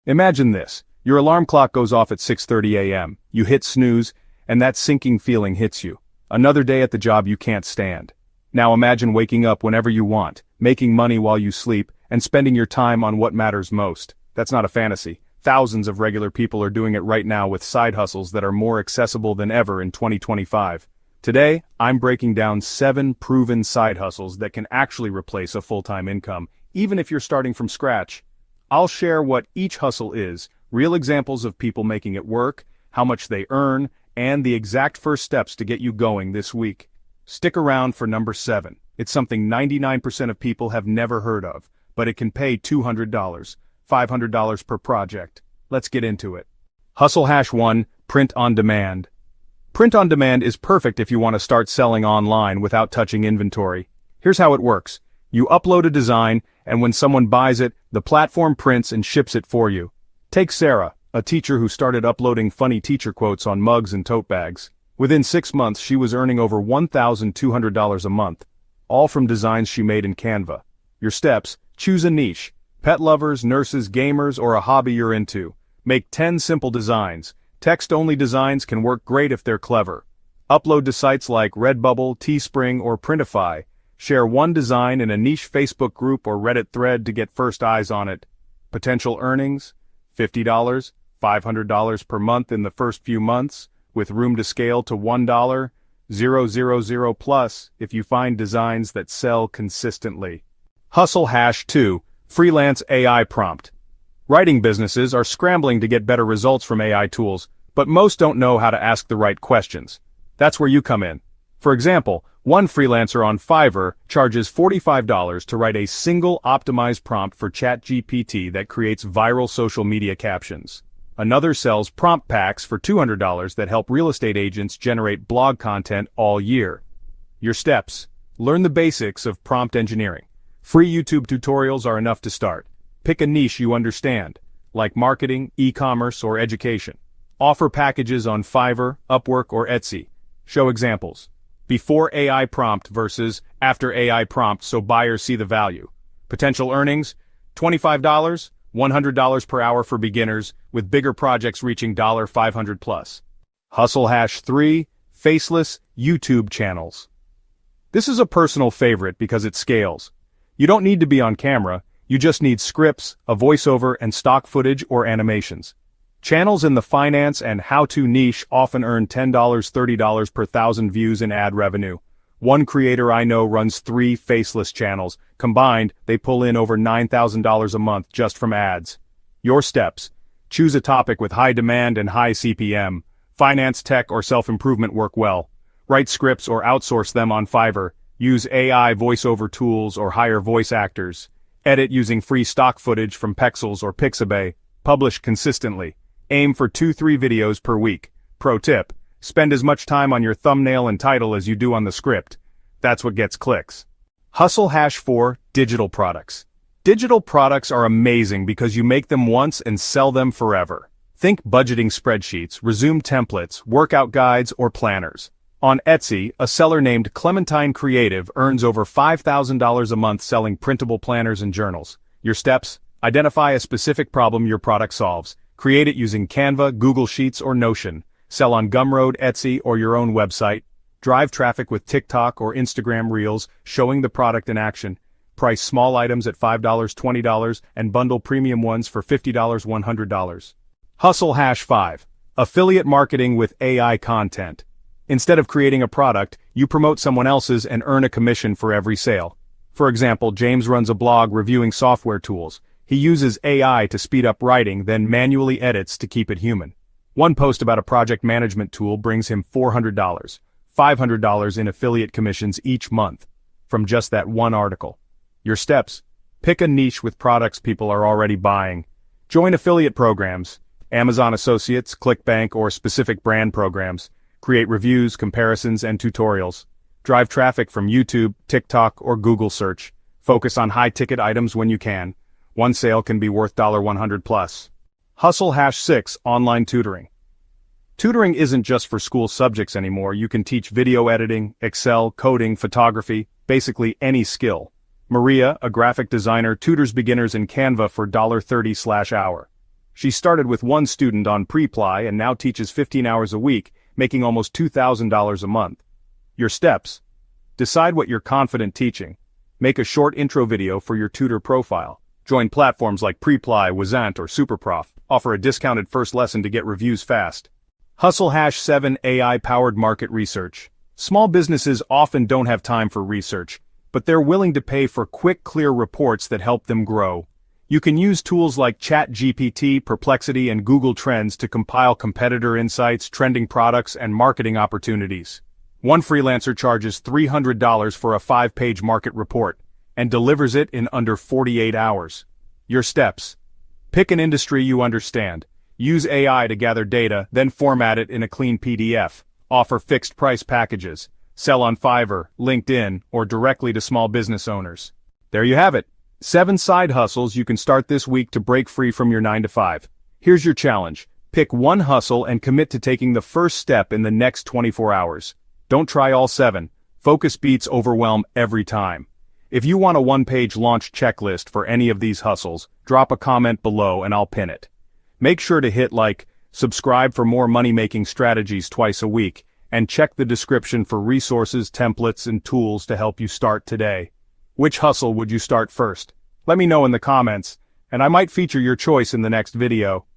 Imagine this. Your alarm clock goes off at 6:30 a.m. You hit snooze, and that sinking feeling hits you. Another day at the job you can't stand. Now imagine waking up whenever you want, making money while you sleep, and spending your time on what matters most. That's not a fantasy. Thousands of regular people are doing it right now with side hustles that are more accessible than ever in 2025. Today, I'm breaking down 7 proven side hustles that can actually replace a full-time income, even if you're starting from scratch. I'll share what each hustle is, real examples of people making it work, how much they earn, and the exact first steps to get you going this week. Stick around for number 7. It's something 99% of people have never heard of, but it can pay $200, $500 per project. Let's get into it. Hustle hash 1, print on demand. Print on demand is perfect if you want to start selling online without touching inventory. Here's how it works. You upload a design, and when someone buys it, the platform prints and ships it for you. Take Sarah, a teacher who started uploading funny teacher quotes on mugs and tote bags. Within 6 months she was earning over $1,200 a month, all from designs she made in Canva. Your steps: choose a niche. Pet lovers, nurses, gamers, or a hobby you're into. Make 10 simple designs. Text-only designs can work great if they're clever. Upload to sites like Redbubble, Teespring, or Printify. Share one design in a niche Facebook group or Reddit thread to get first eyes on it. Potential earnings: $50, $500 per month in the first few months, with room to scale to $1, $000 plus if you find designs that sell consistently. Hustle hash 2, freelance AI prompt. Writing businesses are scrambling to get better results from AI tools, but most don't know how to ask the right questions. That's where you come in. For example, one freelancer on Fiverr charges $45 to write a single optimized prompt for ChatGPT that creates viral social media captions. Another sells prompt packs for $200 that help real estate agents generate blog content all year. Your steps: learn the basics of prompt engineering. Free YouTube tutorials are enough to start. Pick a niche you understand, like marketing, e-commerce, or education. Offer packages on Fiverr, Upwork, or Etsy. Show examples. Before AI prompt versus after AI prompt so buyers see the value. Potential earnings: $25, $100 per hour for beginners, with bigger projects reaching $500 plus. Hustle hash 3, faceless YouTube channels. This is a personal favorite because it scales. You don't need to be on camera, you just need scripts, a voiceover, and stock footage or animations. Channels in the finance and how-to niche often earn $10, $30 per thousand views in ad revenue. One creator I know runs 3 faceless channels. Combined, they pull in over $9,000 a month just from ads. Your steps: choose a topic with high demand and high CPM. Finance, tech, or self-improvement work well. Write scripts or outsource them on Fiverr. Use AI voiceover tools or hire voice actors. Edit using free stock footage from Pexels or Pixabay. Publish consistently. Aim for 2-3 videos per week. Pro tip: spend as much time on your thumbnail and title as you do on the script. That's what gets clicks. Hustle hash 4, digital products. Digital products are amazing because you make them once and sell them forever. Think budgeting spreadsheets, resume templates, workout guides, or planners. On Etsy, a seller named Clementine Creative earns over $5,000 a month selling printable planners and journals. Your steps: identify a specific problem your product solves. Create it using Canva, Google Sheets, or Notion. Sell on Gumroad, Etsy, or your own website. Drive traffic with TikTok or Instagram Reels, showing the product in action. Price small items at $5, $20, and bundle premium ones for $50, $100. Hustle hash 5, affiliate marketing with AI content. Instead of creating a product, you promote someone else's and earn a commission for every sale. For example, James runs a blog reviewing software tools. He uses AI to speed up writing, then manually edits to keep it human. One post about a project management tool brings him $400, $500 in affiliate commissions each month, from just that one article. Your steps: pick a niche with products people are already buying. Join affiliate programs, Amazon Associates, ClickBank, or specific brand programs. Create reviews, comparisons, and tutorials. Drive traffic from YouTube, TikTok, or Google search. Focus on high-ticket items when you can. One sale can be worth $100 plus. Hustle hash 6, online tutoring. Tutoring isn't just for school subjects anymore. You can teach video editing, Excel, coding, photography, basically any skill. Maria, a graphic designer, tutors beginners in Canva for $30/hour. She started with one student on pre-ply and now teaches 15 hours a week, making almost $2,000 a month. Your steps. Decide what you're confident teaching. Make a short intro video for your tutor profile. Join platforms like Preply, Wazant, or Superprof. Offer a discounted first lesson to get reviews fast. Hustle #7 AI-powered market research. Small businesses often don't have time for research, but they're willing to pay for quick, clear reports that help them grow. You can use tools like ChatGPT, Perplexity, and Google Trends to compile competitor insights, trending products, and marketing opportunities. One freelancer charges $300 for a 5-page market report and delivers it in under 48 hours. Your steps. Pick an industry you understand. Use AI to gather data, then format it in a clean PDF. Offer fixed price packages. Sell on Fiverr, LinkedIn, or directly to small business owners. There you have it. 7 side hustles you can start this week to break free from your 9-to-5. Here's your challenge. Pick one hustle and commit to taking the first step in the next 24 hours. Don't try all 7. Focus beats overwhelm every time. If you want a one-page launch checklist for any of these hustles, drop a comment below and I'll pin it. Make sure to hit like, subscribe for more money-making strategies twice a week, and check the description for resources, templates, and tools to help you start today. Which hustle would you start first? Let me know in the comments, and I might feature your choice in the next video.